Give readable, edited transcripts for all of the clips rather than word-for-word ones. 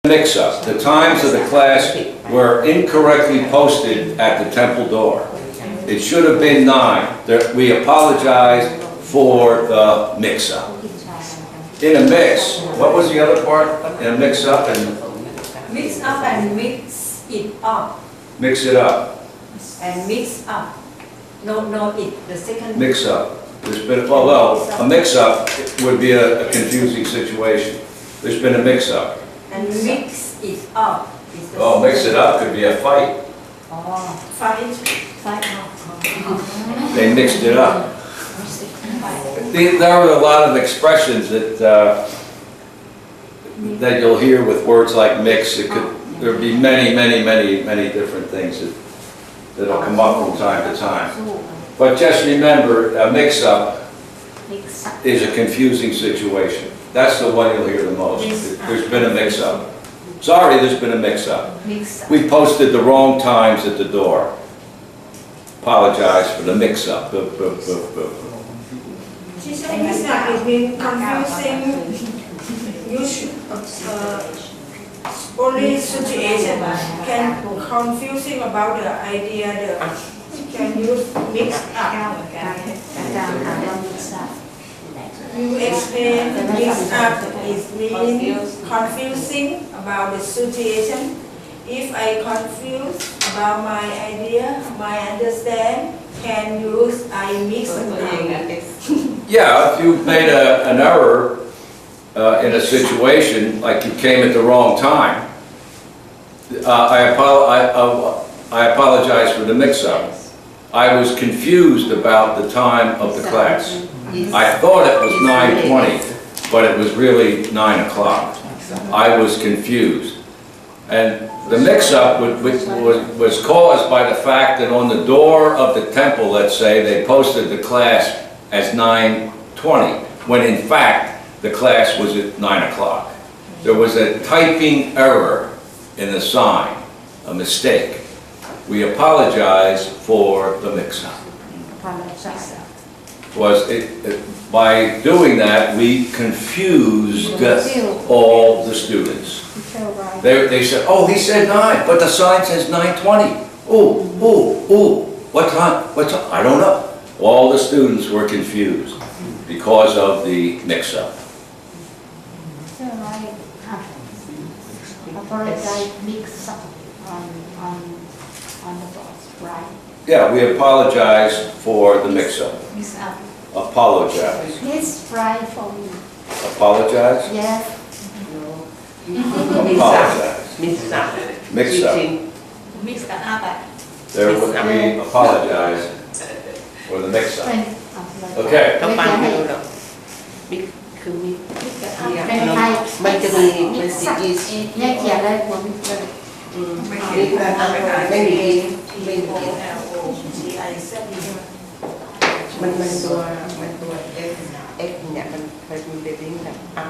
Mix-up. The times of the class were incorrectly posted at the temple door. It should have been 9. We apologize for the mix-up. In a mix, what was the other part? In a mix-up and... Mix up and mix it up. Mix it up. And mix up. No, the second. Mix up. There's been, well, a mix-up would be a confusing situation. There's been a mix-up. And mix it up. Oh, mix it up could be a fight. Oh, fight up. They mixed it up. There are a lot of expressions that that you'll hear with words like mix. There'll be many different things that'll come up from time to time. But just remember, a mix-up is a confusing situation. That's the one you'll hear the most. There's been a mix-up. Sorry, there's been a mix-up. We posted the wrong times at the door. Apologize for the mix-up. Teacher, mix-up is being confusing. You should only situation can confusing about the idea. Can use mix up. You explain mix up is meaning confusing about the situation. If I confuse about my idea, my understand, can use I mix up. Yeah, if you made an error in a situation, like you came at the wrong time, I apologize for the mix-up. I was confused about the time of the class. I thought it was 9:20, but it was really 9 o'clock. I was confused. And the mix-up was caused by the fact that on the door of the temple, let's say, they posted the class as 9:20, when in fact the class was at 9 o'clock. There was a typing error in the sign, a mistake. We apologize for the mix-up. By doing that, we confused all the students. They said, oh, he said 9, but the sign says 9:20. Ooh, what time? I don't know. All the students were confused because of the mix-up. So I apologize mix-up on the boss, right? Yeah, we apologize for the mix-up. Mix-up. Apologize. Please try for me. Apologize? Yes. Apologize. Mix-up. Mix-up. Mix up. We apologize for the mix-up. Okay. ต้องฟังให้รู้หรอกมิกคือมิกมันจะมีเป็นสี แยกเขียนเลยผมเลย ไม่มีมันตัวX เนี่ยมันเคยมีเป็นลิงก์แบบอัพ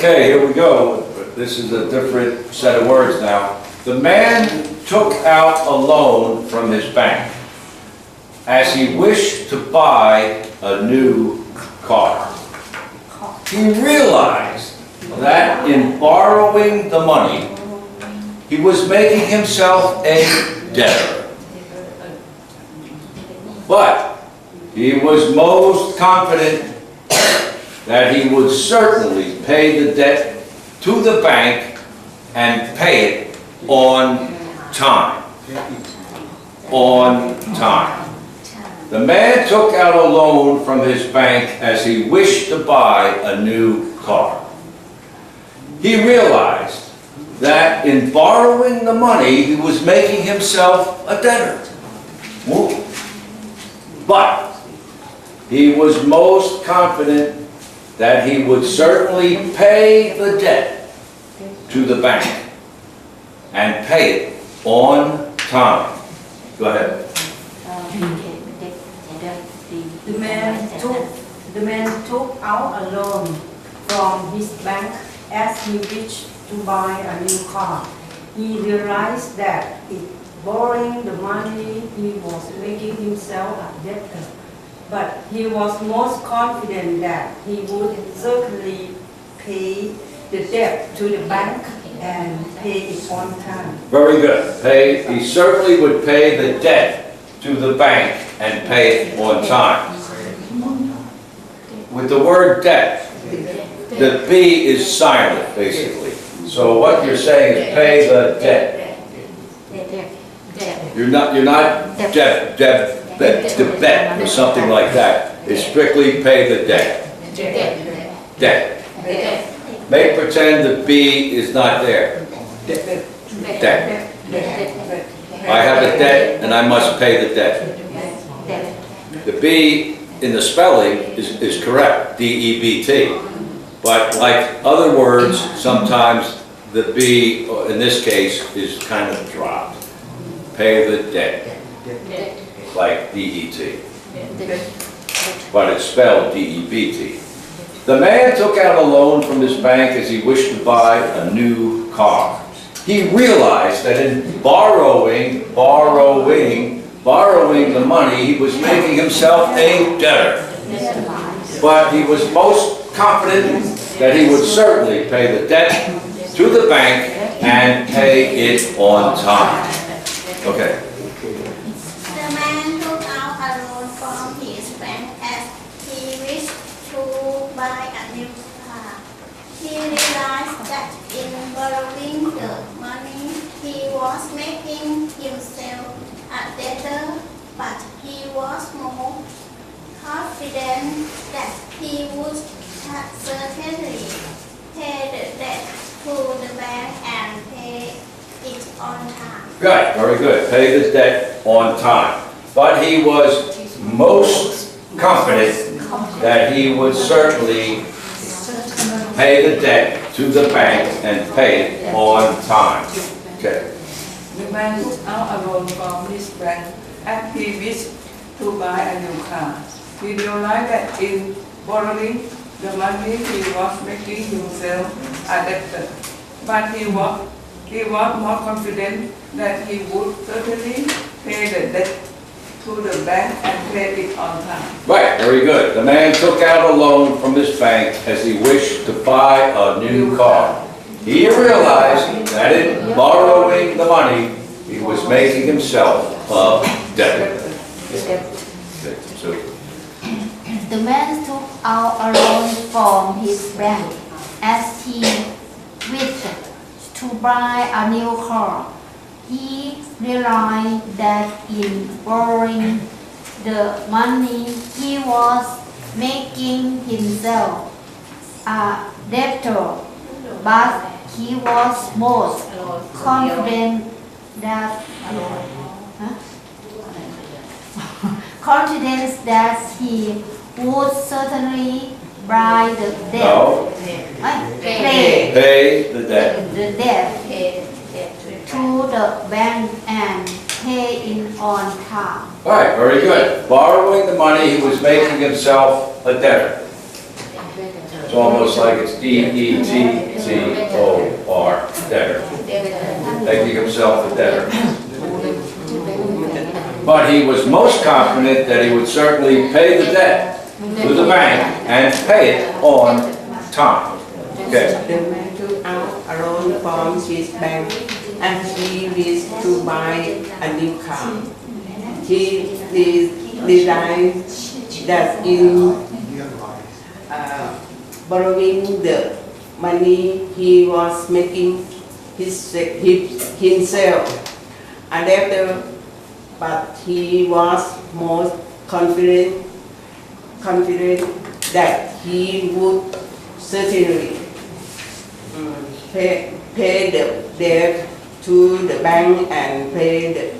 Okay, here we go. This is a different set of words now. The man took out a loan from his bank as he wished to buy a new car. He realized that in borrowing the money, he was making himself a debtor. But he was most confident that he would certainly pay the debt to the bank and pay it on time. On time. The man took out a loan from his bank as he wished to buy a new car. He realized that in borrowing the money, he was making himself a debtor. But he was most confident that he would certainly pay the debt to the bank and pay it on time. Go ahead. The man took out a loan from his bank as he wished to buy a new car. He realized that in borrowing the money, he was making himself a debtor. But he was most confident that he would certainly pay the debt to the bank and pay it on time. Very good. He certainly would pay the debt to the bank and pay it on time. With the word debt, the B is silent, basically. So what you're saying is pay the debt. You're not bet or something like that. It's strictly pay the debt. Debt. Make pretend the B is not there. Debt. I have a debt and I must pay the debt. The B in the spelling is correct, D-E-B-T. But like other words, sometimes the B, in this case, is kind of dropped. Pay the debt. Like D-E-T. But it's spelled D-E-B-T. The man took out a loan from his bank as he wished to buy a new car. He realized that in borrowing the money, he was making himself a debtor. But he was most confident that he would certainly pay the debt to the bank and pay it on time. Okay. The man took out a loan from his bank as he wished to buy a new car. He realized that in borrowing the money, he was making himself a debtor, but he was more confident that he would certainly pay the debt to the bank and pay it on time. Right, very good. Pay the debt on time. But he was most confident that he would certainly pay the debt to the bank and pay it on time. Okay. The man took out a loan from his bank as he wished to buy a new car. He realized that in borrowing the money, he was making himself a debtor. But he was more confident that he would certainly pay the debt to the bank and pay it on time. Right, very good. The man took out a loan from his bank as he wished to buy a new car. he realized that in borrowing the money, he was making himself a debtor. So, The man took out a loan from his bank as he wished to buy a new car. He realized that in borrowing the money, he was making himself a debtor, but he was most confident that he would certainly buy the debt. no, pay the debt. The debt to the bank and pay in on time. All right, very good. Borrowing the money, he was making himself a debtor. It's almost like it's D-E-T-T-O-R, debtor. Making himself a debtor. But he was most confident that he would certainly pay the debt to the bank and pay it on time. Okay. The man took out a loan from his bank and he wished to buy a new car. He realized that in borrowing the money, he was making himself a debtor, but he was most confident that he would certainly pay the debt to the bank and pay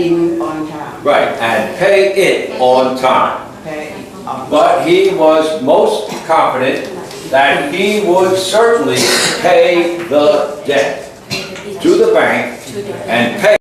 in on time. Right, and pay it on time. Pay it on But he was most confident that he would certainly pay the debt to the bank and pay